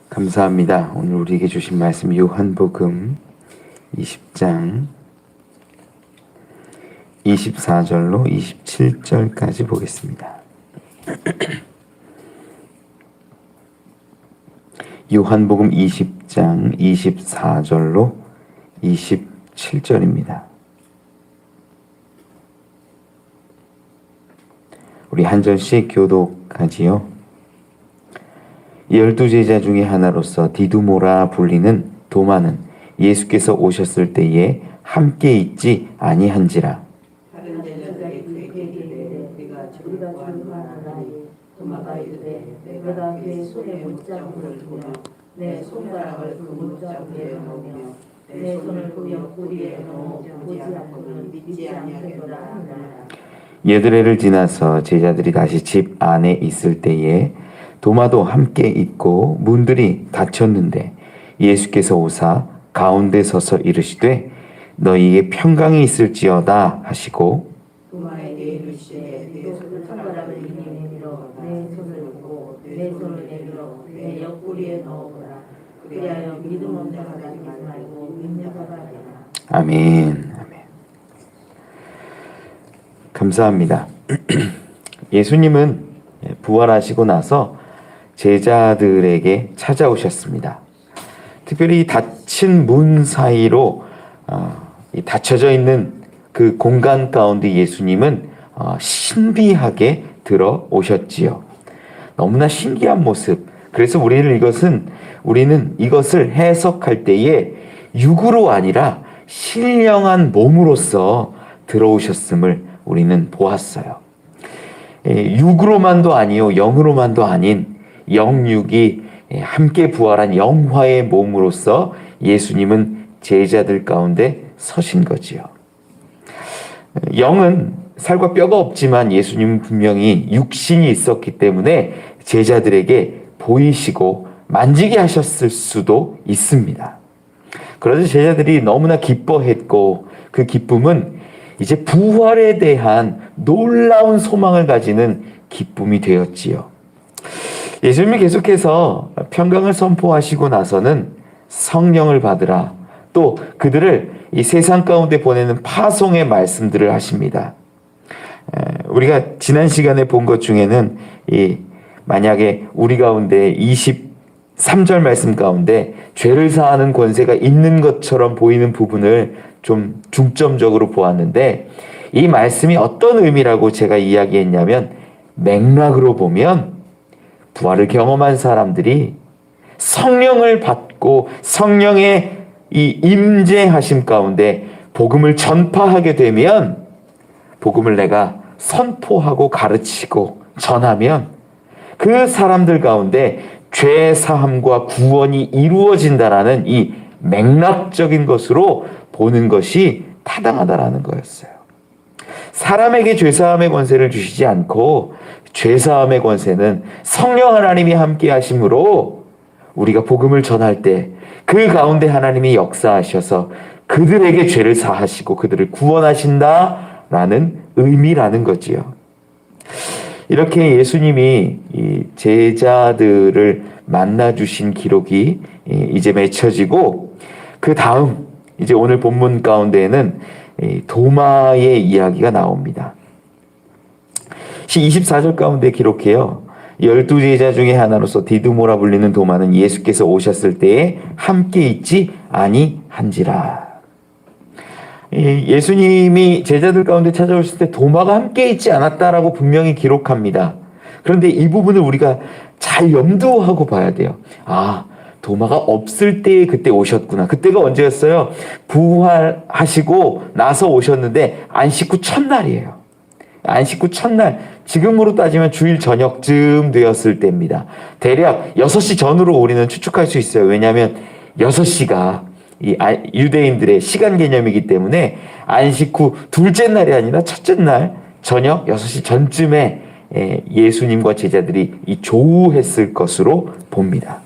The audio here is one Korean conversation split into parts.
감사합니다. 오늘 우리에게 주신 말씀 요한복음 20장 24절로 27절까지 보겠습니다. 요한복음 20장 24절로 27절입니다. 우리 한 절씩 교독하지요. 12제자 중에 하나로서 디두모라 불리는 도마는 예수께서 오셨을 때에 함께 있지 아니한지라. 다른 제자들이 그에게 이르되 우리가 주를 보았나니 도마가 이르되 내가 그의 손에 못자국을 두며 내 손가락을 그 못자국에 넣으며 내 손을 그 옆구리에 넣어 보지 않고는 믿지 아니하겠노라 하니라. 여드레를 지나서 제자들이 다시 집 안에 있을 때에 도마도 함께 있고 문들이 닫혔는데 예수께서 오사 가운데 서서 이르시되 너희에게 평강이 있을지어다 하시고 도마에게 이르시되 내 손가락을 이미 내밀어 내 손을 보고 내 손을 내밀어 내 옆구리에 넣어보라. 그리하여 믿음 없는 자가 되지 말고 믿는 자가 되라. 아멘. 아멘. 감사합니다. 예수님은 부활하시고 나서 제자들에게 찾아오셨습니다. 특별히 닫힌 문 사이로 닫혀져 있는 그 공간 가운데 예수님은 신비하게 들어오셨지요. 너무나 신기한 모습. 그래서 우리는 이것을 해석할 때에 육으로 아니라 신령한 몸으로서 들어오셨음을 우리는 보았어요. 육으로만도 아니요 영으로만도 아닌 영육이 함께 부활한 영화의 몸으로서 예수님은 제자들 가운데 서신 거지요. 영은 살과 뼈가 없지만 예수님은 분명히 육신이 있었기 때문에 제자들에게 보이시고 만지게 하셨을 수도 있습니다. 그래서 제자들이 너무나 기뻐했고 그 기쁨은 이제 부활에 대한 놀라운 소망을 가지는 기쁨이 되었지요. 예수님이 계속해서 평강을 선포하시고 나서는 성령을 받으라, 또 그들을 이 세상 가운데 보내는 파송의 말씀들을 하십니다. 우리가 지난 시간에 본 것 중에는 만약에 우리 가운데 23절 말씀 가운데 죄를 사하는 권세가 있는 것처럼 보이는 부분을 좀 중점적으로 보았는데, 이 말씀이 어떤 의미라고 제가 이야기했냐면, 맥락으로 보면 부활을 경험한 사람들이 성령을 받고 성령의 이 임재하심 가운데 복음을 전파하게 되면, 복음을 내가 선포하고 가르치고 전하면 그 사람들 가운데 죄 사함과 구원이 이루어진다라는 이 맥락적인 것으로 보는 것이 타당하다라는 거였어요. 사람에게 죄 사함의 권세를 주시지 않고 죄 사함의 권세는 성령 하나님이 함께 하심으로 우리가 복음을 전할 때 그 가운데 하나님이 역사하셔서 그들에게 죄를 사하시고 그들을 구원하신다라는 의미라는 거지요. 이렇게 예수님이 이 제자들을 만나 주신 기록이 이제 맺혀지고, 그 다음 이제 오늘 본문 가운데에는 도마의 이야기가 나옵니다. 24절 가운데 기록해요. 12제자 중에 하나로서 디두모라 불리는 도마는 예수께서 오셨을 때에 함께 있지 아니한지라. 예수님이 제자들 가운데 찾아오실 때 도마가 함께 있지 않았다라고 분명히 기록합니다. 그런데 이 부분을 우리가 잘 염두하고 봐야 돼요. 도마가 없을 때에 그때 오셨구나. 그때가 언제였어요? 부활하시고 나서 오셨는데 안식 후 첫날이에요. 안식 후 첫날, 지금으로 따지면 주일 저녁쯤 되었을 때입니다. 대략 6시 전으로 우리는 추측할 수 있어요. 왜냐하면 6시가 이 유대인들의 시간 개념이기 때문에 안식 후 둘째 날이 아니라 첫째 날 저녁 6시 전쯤에 예수님과 제자들이 이 조우했을 것으로 봅니다.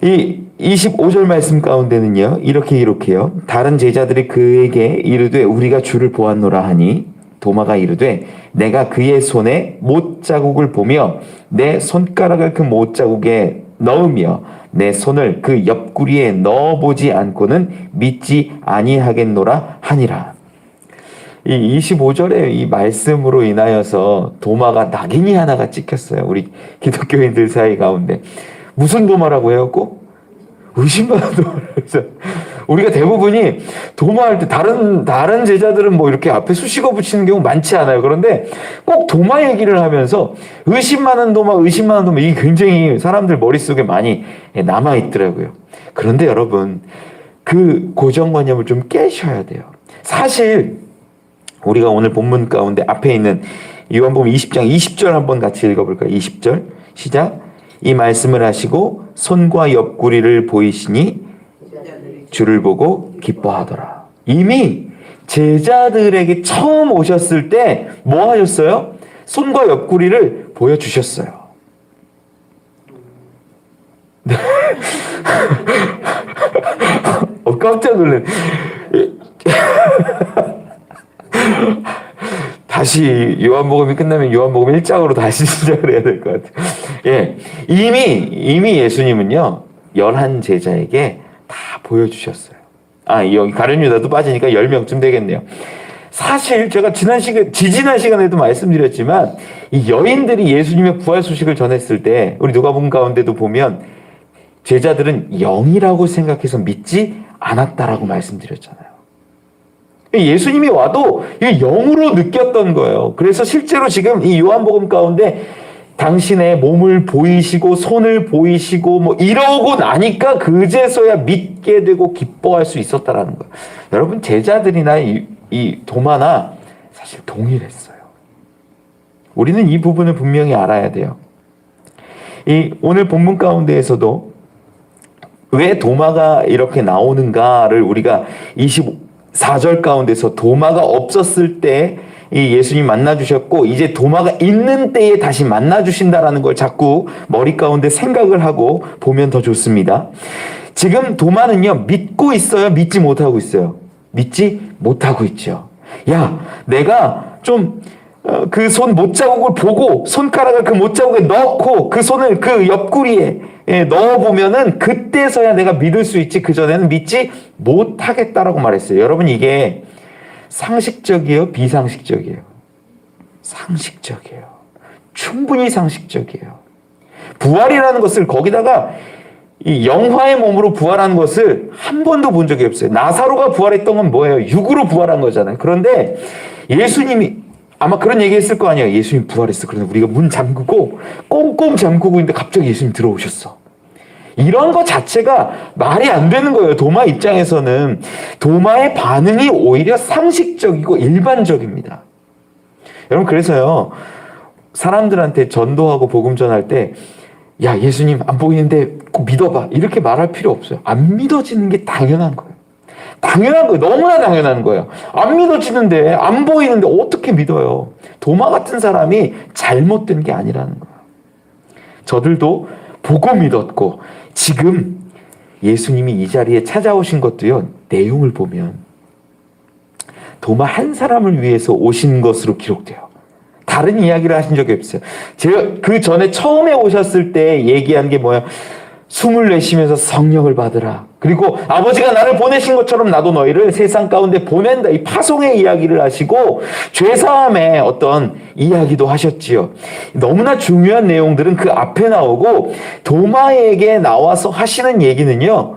이 25절 말씀 가운데는요, 이렇게 기록해요. 다른 제자들이 그에게 이르되 우리가 주를 보았노라 하니 도마가 이르되 내가 그의 손에 못자국을 보며 내 손가락을 그 못자국에 넣으며 내 손을 그 옆구리에 넣어보지 않고는 믿지 아니하겠노라 하니라. 이 25절의 이 말씀으로 인하여서 도마가 낙인이 하나가 찍혔어요. 우리 기독교인들 사이 가운데. 무슨 도마라고 해요? 꼭? 의심받는 도마라고 해서 우리가 대부분이 도마할 때 다른 제자들은 뭐 이렇게 앞에 수식어 붙이는 경우 많지 않아요. 그런데 꼭 도마 얘기를 하면서 의심 많은 도마 이게 굉장히 사람들 머릿속에 많이 남아 있더라고요. 그런데 여러분 그 고정관념을 좀 깨셔야 돼요. 사실 우리가 오늘 본문 가운데 앞에 있는 요한복음 20장 20절 한번 같이 읽어볼까요? 20절 시작. 이 말씀을 하시고 손과 옆구리를 보이시니 주를 보고 기뻐하더라. 이미 제자들에게 처음 오셨을 때 뭐 하셨어요? 손과 옆구리를 보여주셨어요. 깜짝 놀랐네. 다시 요한복음이 끝나면 요한복음 1장으로 다시 시작을 해야 될 것 같아요. 예. 이미 예수님은요, 11 제자에게 다 보여주셨어요. 여기 가룟 유다도 빠지니까 10명쯤 되겠네요. 사실 제가 지지난 시간에도 말씀드렸지만, 이 여인들이 예수님의 부활 소식을 전했을 때, 우리 누가복음 가운데도 보면, 제자들은 영이라고 생각해서 믿지 않았다라고 말씀드렸잖아요. 예수님이 와도 영으로 느꼈던 거예요. 그래서 실제로 지금 이 요한복음 가운데 당신의 몸을 보이시고 손을 보이시고 뭐 이러고 나니까 그제서야 믿게 되고 기뻐할 수 있었다라는 거예요. 여러분 제자들이나 이 도마나 사실 동일했어요. 우리는 이 부분을 분명히 알아야 돼요. 이 오늘 본문 가운데에서도 왜 도마가 이렇게 나오는가를 우리가 24절 가운데서 도마가 없었을 때 이 예수님 만나주셨고 이제 도마가 있는 때에 다시 만나주신다라는 걸 자꾸 머리 가운데 생각을 하고 보면 더 좋습니다. 지금 도마는요 믿고 있어요? 믿지 못하고 있어요? 믿지 못하고 있죠. 야, 내가 좀 그 손 못자국을 보고 손가락을 그 못자국에 넣고 그 손을 그 옆구리에 넣어보면은 그때서야 내가 믿을 수 있지 그전에는 믿지 못하겠다라고 말했어요. 여러분 이게 상식적이에요? 비상식적이에요? 상식적이에요. 충분히 상식적이에요. 부활이라는 것을 거기다가 이 영화의 몸으로 부활한 것을 한 번도 본 적이 없어요. 나사로가 부활했던 건 뭐예요? 육으로 부활한 거잖아요. 그런데 예수님이 아마 그런 얘기 했을 거 아니에요. 예수님 부활했어. 그런데 우리가 문 잠그고 꽁꽁 잠그고 있는데 갑자기 예수님 들어오셨어. 이런 것 자체가 말이 안 되는 거예요. 도마 입장에서는. 도마의 반응이 오히려 상식적이고 일반적입니다. 여러분 그래서요. 사람들한테 전도하고 복음 전할 때 야 예수님 안 보이는데 꼭 믿어봐. 이렇게 말할 필요 없어요. 안 믿어지는 게 당연한 거예요. 당연한 거예요. 너무나 당연한 거예요. 안 믿어지는데 안 보이는데 어떻게 믿어요. 도마 같은 사람이 잘못된 게 아니라는 거예요. 저들도 보고 믿었고 지금 예수님이 이 자리에 찾아오신 것도요. 내용을 보면 도마 한 사람을 위해서 오신 것으로 기록돼요. 다른 이야기를 하신 적이 없어요. 제가 그 전에 처음에 오셨을 때 얘기한 게 뭐예요? 숨을 내쉬면서 성령을 받으라. 그리고 아버지가 나를 보내신 것처럼 나도 너희를 세상 가운데 보낸다. 이 파송의 이야기를 하시고 죄사함의 어떤 이야기도 하셨지요. 너무나 중요한 내용들은 그 앞에 나오고 도마에게 나와서 하시는 얘기는요.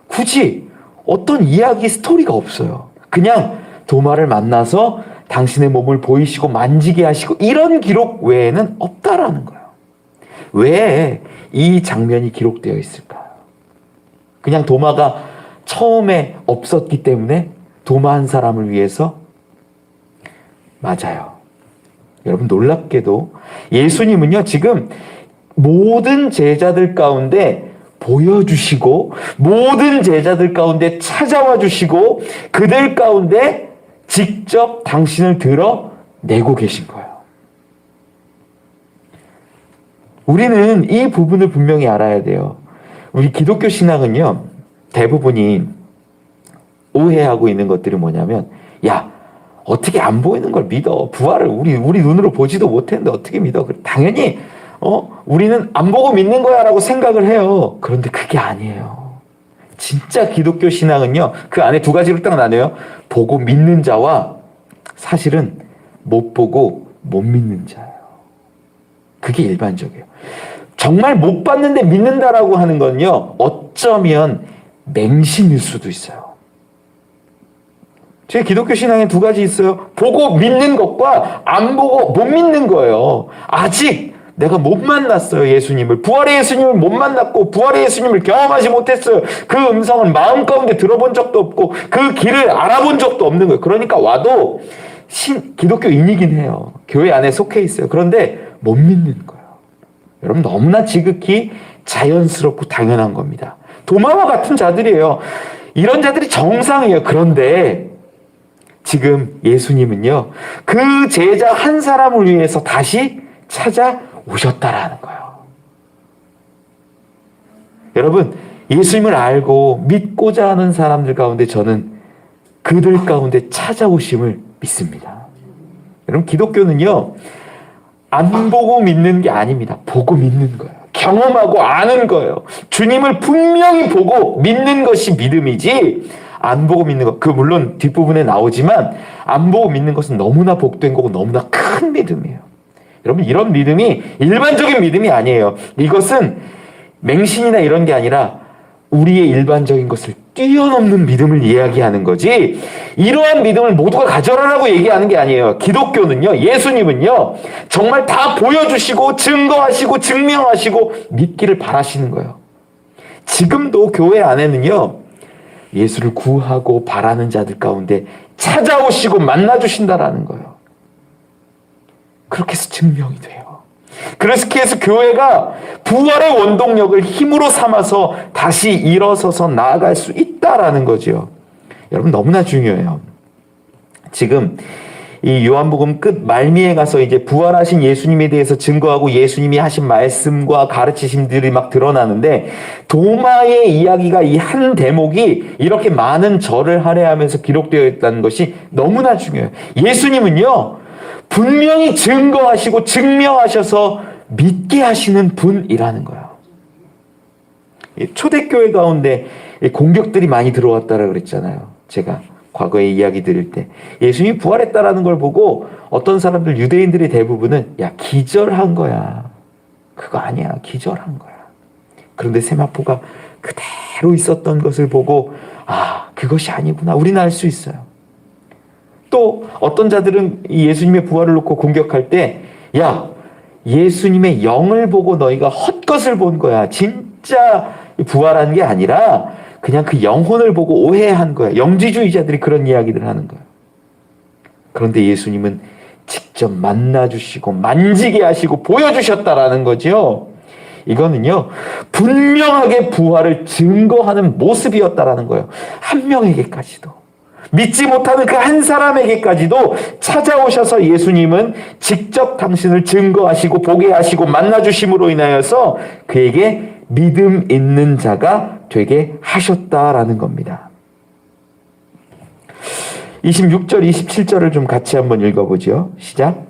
굳이 어떤 이야기 스토리가 없어요. 그냥 도마를 만나서 당신의 몸을 보이시고 만지게 하시고 이런 기록 외에는 없다라는 거예요. 왜 이 장면이 기록되어 있을까요? 그냥 도마가 처음에 없었기 때문에 도마 한 사람을 위해서? 맞아요. 여러분 놀랍게도 예수님은요 지금 모든 제자들 가운데 보여주시고 모든 제자들 가운데 찾아와 주시고 그들 가운데 직접 당신을 드러내고 계신 거예요. 우리는 이 부분을 분명히 알아야 돼요. 우리 기독교 신앙은요, 대부분이 오해하고 있는 것들이 뭐냐면, 야, 어떻게 안 보이는 걸 믿어? 부활을 우리 눈으로 보지도 못했는데 어떻게 믿어? 당연히 우리는 안 보고 믿는 거야 라고 생각을 해요. 그런데 그게 아니에요. 진짜 기독교 신앙은요, 그 안에 두 가지로 딱 나뉘어요. 보고 믿는 자와 사실은 못 보고 못 믿는 자예요. 그게 일반적이에요. 정말 못 봤는데 믿는다라고 하는 건요, 어쩌면 맹신일 수도 있어요. 제 기독교 신앙에 두 가지 있어요. 보고 믿는 것과 안 보고 못 믿는 거예요. 아직 내가 못 만났어요, 예수님을. 부활의 예수님을 못 만났고 부활의 예수님을 경험하지 못했어요. 그 음성을 마음 가운데 들어본 적도 없고 그 길을 알아본 적도 없는 거예요. 그러니까 와도 기독교인이긴 해요. 교회 안에 속해 있어요. 그런데 못 믿는 거예요. 여러분, 너무나 지극히 자연스럽고 당연한 겁니다. 도마와 같은 자들이에요. 이런 자들이 정상이에요. 그런데 지금 예수님은요, 그 제자 한 사람을 위해서 다시 찾아오셨다라는 거예요. 여러분, 예수님을 알고 믿고자 하는 사람들 가운데 저는 그들 가운데 찾아오심을 믿습니다. 여러분, 기독교는요, 안 보고 믿는 게 아닙니다. 보고 믿는 거예요. 경험하고 아는 거예요. 주님을 분명히 보고 믿는 것이 믿음이지, 안 보고 믿는 것, 그 물론 뒷부분에 나오지만 안 보고 믿는 것은 너무나 복된 거고 너무나 큰 믿음이에요. 여러분, 이런 믿음이 일반적인 믿음이 아니에요. 이것은 맹신이나 이런 게 아니라 우리의 일반적인 것을 뛰어넘는 믿음을 이야기하는 거지, 이러한 믿음을 모두가 가져라라고 얘기하는 게 아니에요. 기독교는요, 예수님은요, 정말 다 보여주시고 증거하시고 증명하시고 믿기를 바라시는 거예요. 지금도 교회 안에는요, 예수를 구하고 바라는 자들 가운데 찾아오시고 만나주신다라는 거예요. 그렇게 해서 증명이 돼요. 그래서 교회가 부활의 원동력을 힘으로 삼아서 다시 일어서서 나아갈 수 있다라는 거죠. 여러분, 너무나 중요해요. 지금 이 요한복음 끝 말미에 가서 이제 부활하신 예수님에 대해서 증거하고 예수님이 하신 말씀과 가르치심들이 막 드러나는데, 도마의 이야기가 이 한 대목이 이렇게 많은 절을 할애하면서 기록되어 있다는 것이 너무나 중요해요. 예수님은요, 분명히 증거하시고 증명하셔서 믿게 하시는 분이라는 거예요. 초대교회 가운데 공격들이 많이 들어왔다라고 그랬잖아요. 제가 과거에 이야기 드릴 때 예수님이 부활했다라는 걸 보고 어떤 사람들, 유대인들의 대부분은 야, 기절한 거야. 그거 아니야. 기절한 거야. 그런데 세마포가 그대로 있었던 것을 보고 아, 그것이 아니구나. 우리는 알 수 있어요. 또 어떤 자들은 예수님의 부활을 놓고 공격할 때, 야, 예수님의 영을 보고 너희가 헛것을 본 거야. 진짜 부활한 게 아니라 그냥 그 영혼을 보고 오해한 거야. 영지주의자들이 그런 이야기를 하는 거야. 그런데 예수님은 직접 만나주시고 만지게 하시고 보여주셨다라는 거죠. 이거는요, 분명하게 부활을 증거하는 모습이었다라는 거예요. 한 명에게까지도. 믿지 못하는 그 한 사람에게까지도 찾아오셔서 예수님은 직접 당신을 증거하시고 보게 하시고 만나주심으로 인하여서 그에게 믿음 있는 자가 되게 하셨다라는 겁니다. 26절, 27절을 좀 같이 한번 읽어보죠. 시작.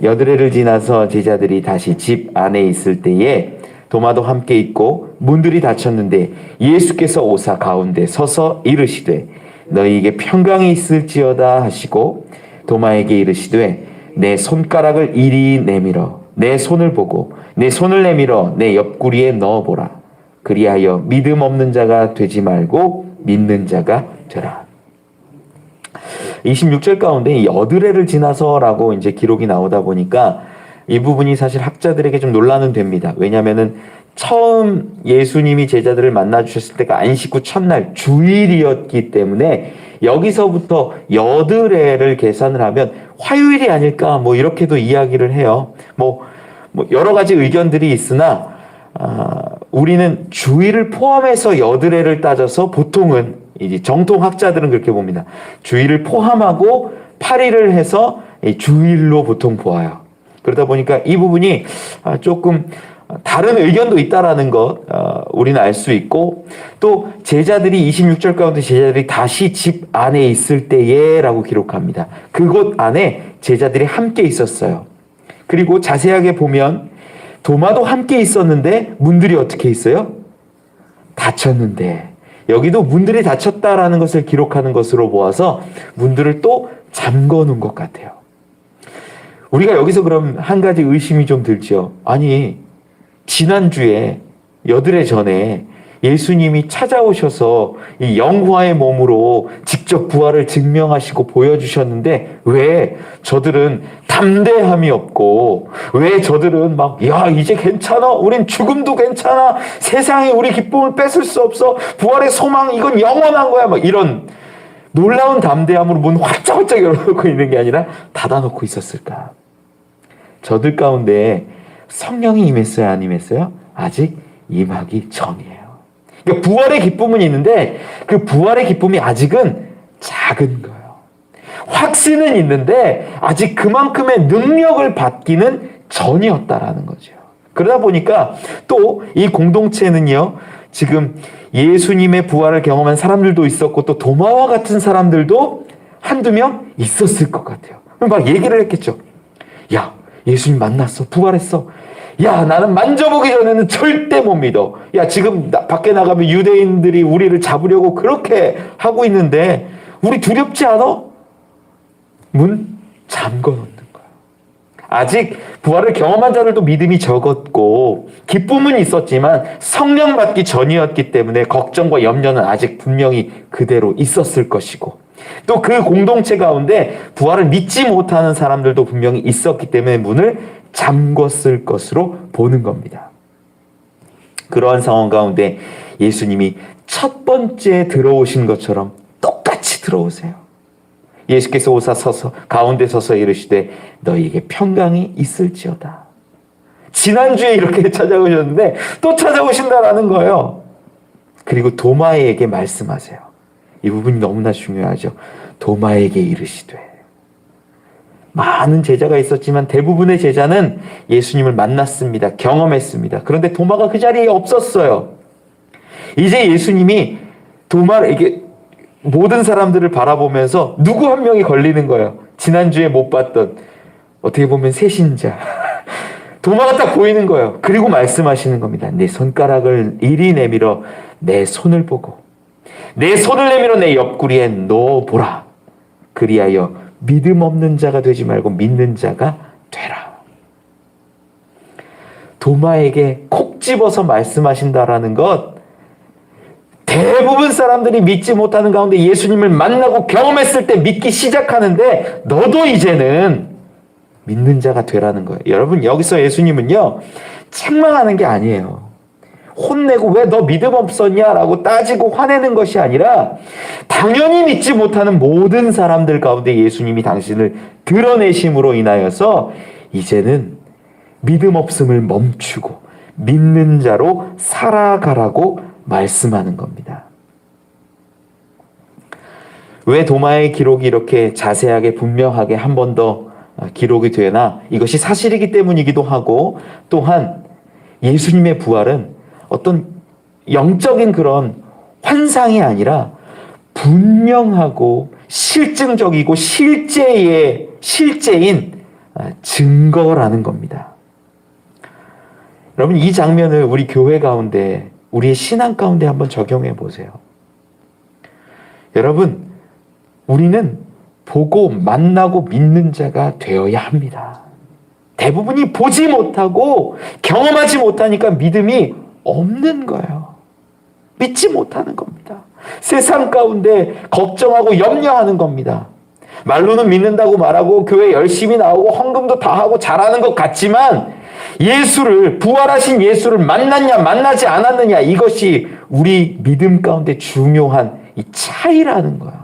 여드레를 지나서 제자들이 다시 집 안에 있을 때에 도마도 함께 있고 문들이 닫혔는데 예수께서 오사 가운데 서서 이르시되 너희에게 평강이 있을지어다 하시고 도마에게 이르시되 내 손가락을 이리 내밀어 내 손을 보고 내 손을 내밀어 내 옆구리에 넣어보라. 그리하여 믿음 없는 자가 되지 말고 믿는 자가 되라. 26절 가운데 이 어드레를 지나서라고 이제 기록이 나오다 보니까 이 부분이 사실 학자들에게 좀 논란은 됩니다. 왜냐하면은 처음 예수님이 제자들을 만나 주셨을 때가 안식 후 첫날 주일이었기 때문에 여기서부터 여드레를 계산을 하면 화요일이 아닐까 뭐 이렇게도 이야기를 해요. 뭐 여러 가지 의견들이 있으나 우리는 주일을 포함해서 여드레를 따져서 보통은 이제 정통 학자들은 그렇게 봅니다. 주일을 포함하고 8일을 해서 주일로 보통 보아요. 그러다 보니까 이 부분이 조금 다른 의견도 있다라는 것 우리는 알 수 있고, 또 제자들이 26절 가운데 제자들이 다시 집 안에 있을 때에 라고 기록합니다. 그곳 안에 제자들이 함께 있었어요. 그리고 자세하게 보면 도마도 함께 있었는데 문들이 어떻게 있어요? 닫혔는데, 여기도 문들이 닫혔다라는 것을 기록하는 것으로 보아서 문들을 또 잠궈 놓은 것 같아요. 우리가 여기서 그럼 한 가지 의심이 좀 들죠. 아니, 지난주에 여드레 전에 예수님이 찾아오셔서 이 영화의 몸으로 직접 부활을 증명하시고 보여주셨는데 왜 저들은 담대함이 없고, 왜 저들은 막 야 이제 괜찮아, 우린 죽음도 괜찮아, 세상이 우리 기쁨을 뺏을 수 없어, 부활의 소망 이건 영원한 거야, 막 이런 놀라운 담대함으로 문 활짝활짝 열어놓고 있는 게 아니라 닫아놓고 있었을까? 저들 가운데 성령이 임했어요, 안 임했어요? 아직 임하기 전이에요. 그러니까 부활의 기쁨은 있는데 그 부활의 기쁨이 아직은 작은 거예요. 확신은 있는데 아직 그만큼의 능력을 받기는 전이었다라는 거죠. 그러다 보니까 또 이 공동체는요, 지금 예수님의 부활을 경험한 사람들도 있었고 또 도마와 같은 사람들도 한두 명 있었을 것 같아요. 막 얘기를 했겠죠. 야, 예수님 만났어, 부활했어. 야, 나는 만져보기 전에는 절대 못 믿어. 야, 지금 밖에 나가면 유대인들이 우리를 잡으려고 그렇게 하고 있는데 우리 두렵지 않아? 문 잠궈 놓는 거야. 아직 부활을 경험한 자들도 믿음이 적었고 기쁨은 있었지만 성령 받기 전이었기 때문에 걱정과 염려는 아직 분명히 그대로 있었을 것이고, 또 그 공동체 가운데 부활을 믿지 못하는 사람들도 분명히 있었기 때문에 문을 잠궜을 것으로 보는 겁니다. 그러한 상황 가운데 예수님이 첫 번째 들어오신 것처럼 똑같이 들어오세요. 예수께서 오사 서서 가운데 서서 이르시되 너희에게 평강이 있을지어다. 지난주에 이렇게 찾아오셨는데 또 찾아오신다라는 거예요. 그리고 도마에게 말씀하세요. 이 부분이 너무나 중요하죠. 도마에게 이르시되. 많은 제자가 있었지만 대부분의 제자는 예수님을 만났습니다. 경험했습니다. 그런데 도마가 그 자리에 없었어요. 이제 예수님이 도마에게 모든 사람들을 바라보면서 누구 한 명이 걸리는 거예요. 지난주에 못 봤던, 어떻게 보면 새신자 도마가 딱 보이는 거예요. 그리고 말씀하시는 겁니다. 내 손가락을 이리 내밀어 내 손을 보고 내 손을 내밀어 내 옆구리에 넣어보라. 그리하여 믿음 없는 자가 되지 말고 믿는 자가 되라. 도마에게 콕 집어서 말씀하신다라는 것, 대부분 사람들이 믿지 못하는 가운데 예수님을 만나고 경험했을 때 믿기 시작하는데 너도 이제는 믿는 자가 되라는 거예요. 여러분, 여기서 예수님은요, 책망하는 게 아니에요. 혼내고 왜 너 믿음 없었냐라고 따지고 화내는 것이 아니라 당연히 믿지 못하는 모든 사람들 가운데 예수님이 당신을 드러내심으로 인하여서 이제는 믿음 없음을 멈추고 믿는 자로 살아가라고 말씀하는 겁니다. 왜 도마의 기록이 이렇게 자세하게 분명하게 한 번 더 기록이 되나? 이것이 사실이기 때문이기도 하고, 또한 예수님의 부활은 어떤 영적인 그런 환상이 아니라 분명하고 실증적이고 실제인 증거라는 겁니다. 여러분, 이 장면을 우리 교회 가운데, 우리의 신앙 가운데 한번 적용해 보세요. 여러분, 우리는 보고 만나고 믿는 자가 되어야 합니다. 대부분이 보지 못하고 경험하지 못하니까 믿음이 없는 거예요. 믿지 못하는 겁니다. 세상 가운데 걱정하고 염려하는 겁니다. 말로는 믿는다고 말하고 교회 열심히 나오고 헌금도 다 하고 잘하는 것 같지만 예수를, 부활하신 예수를 만났냐 만나지 않았느냐, 이것이 우리 믿음 가운데 중요한 이 차이라는 거예요.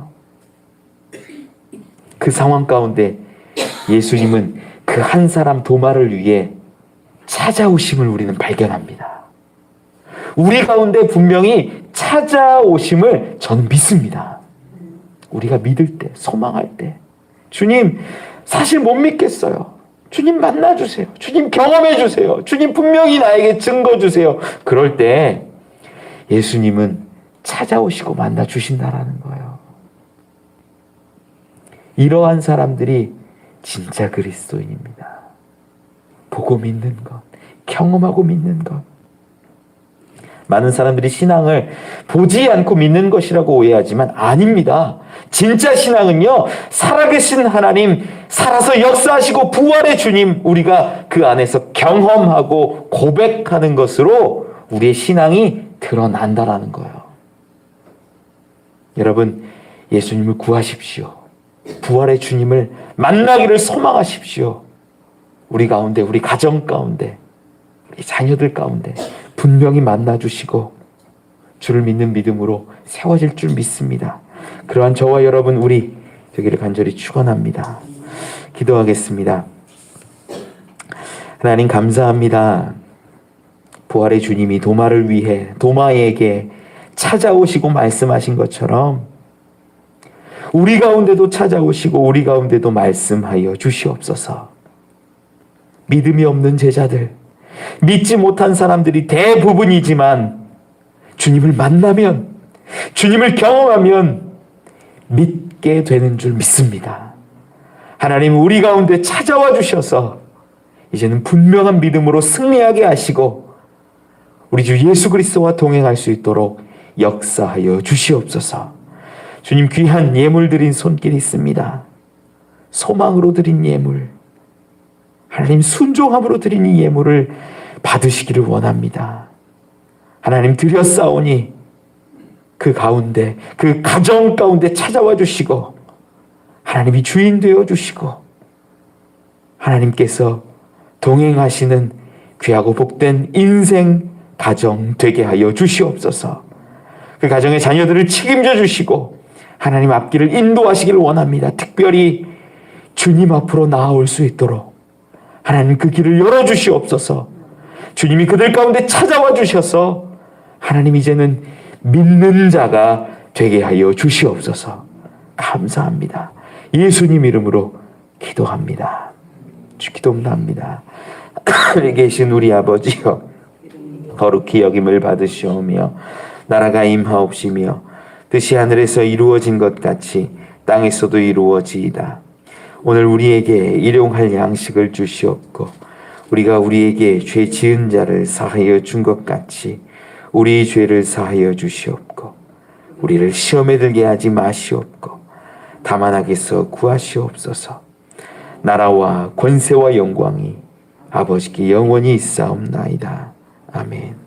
그 상황 가운데 예수님은 그 한 사람 도마를 위해 찾아오심을 우리는 발견합니다. 우리 가운데 분명히 찾아오심을 저는 믿습니다. 우리가 믿을 때, 소망할 때, 주님 사실 못 믿겠어요. 주님 만나주세요. 주님 경험해주세요. 주님 분명히 나에게 증거 주세요. 그럴 때 예수님은 찾아오시고 만나주신다라는 거예요. 이러한 사람들이 진짜 그리스도인입니다. 보고 믿는 것, 경험하고 믿는 것. 많은 사람들이 신앙을 보지 않고 믿는 것이라고 오해하지만 아닙니다. 진짜 신앙은요, 살아계신 하나님, 살아서 역사하시고 부활의 주님, 우리가 그 안에서 경험하고 고백하는 것으로 우리의 신앙이 드러난다라는 거예요. 여러분, 예수님을 구하십시오. 부활의 주님을 만나기를 소망하십시오. 우리 가운데, 우리 가정 가운데, 우리 자녀들 가운데 분명히 만나주시고 주를 믿는 믿음으로 세워질 줄 믿습니다. 그러한 저와 여러분 우리 되기를 간절히 축원합니다. 기도하겠습니다. 하나님 감사합니다. 부활의 주님이 도마를 위해 도마에게 찾아오시고 말씀하신 것처럼 우리 가운데도 찾아오시고 우리 가운데도 말씀하여 주시옵소서. 믿음이 없는 제자들, 믿지 못한 사람들이 대부분이지만 주님을 만나면, 주님을 경험하면 믿게 되는 줄 믿습니다. 하나님 우리 가운데 찾아와 주셔서 이제는 분명한 믿음으로 승리하게 하시고 우리 주 예수 그리스도와 동행할 수 있도록 역사하여 주시옵소서. 주님 귀한 예물 드린 손길이 있습니다. 소망으로 드린 예물, 하나님 순종함으로 드린 이 예물을 받으시기를 원합니다. 하나님 드렸사오니 그 가운데, 그 가정 가운데 찾아와 주시고 하나님이 주인 되어 주시고 하나님께서 동행하시는 귀하고 복된 인생 가정 되게 하여 주시옵소서. 그 가정의 자녀들을 책임져 주시고 하나님 앞길을 인도하시기를 원합니다. 특별히 주님 앞으로 나아올 수 있도록 하나님 그 길을 열어주시옵소서. 주님이 그들 가운데 찾아와 주셔서 하나님 이제는 믿는 자가 되게 하여 주시옵소서. 감사합니다. 예수님 이름으로 기도합니다. 기도합니다. 하늘에 계신 우리 아버지여, 거룩히 여김을 받으시오며 나라가 임하옵시며 뜻이 하늘에서 이루어진 것 같이 땅에서도 이루어지이다. 오늘 우리에게 일용할 양식을 주시옵고 우리가 우리에게 죄 지은 자를 사하여 준 것 같이 우리 죄를 사하여 주시옵고 우리를 시험에 들게 하지 마시옵고 다만 악에서 구하시옵소서. 나라와 권세와 영광이 아버지께 영원히 있사옵나이다. 아멘.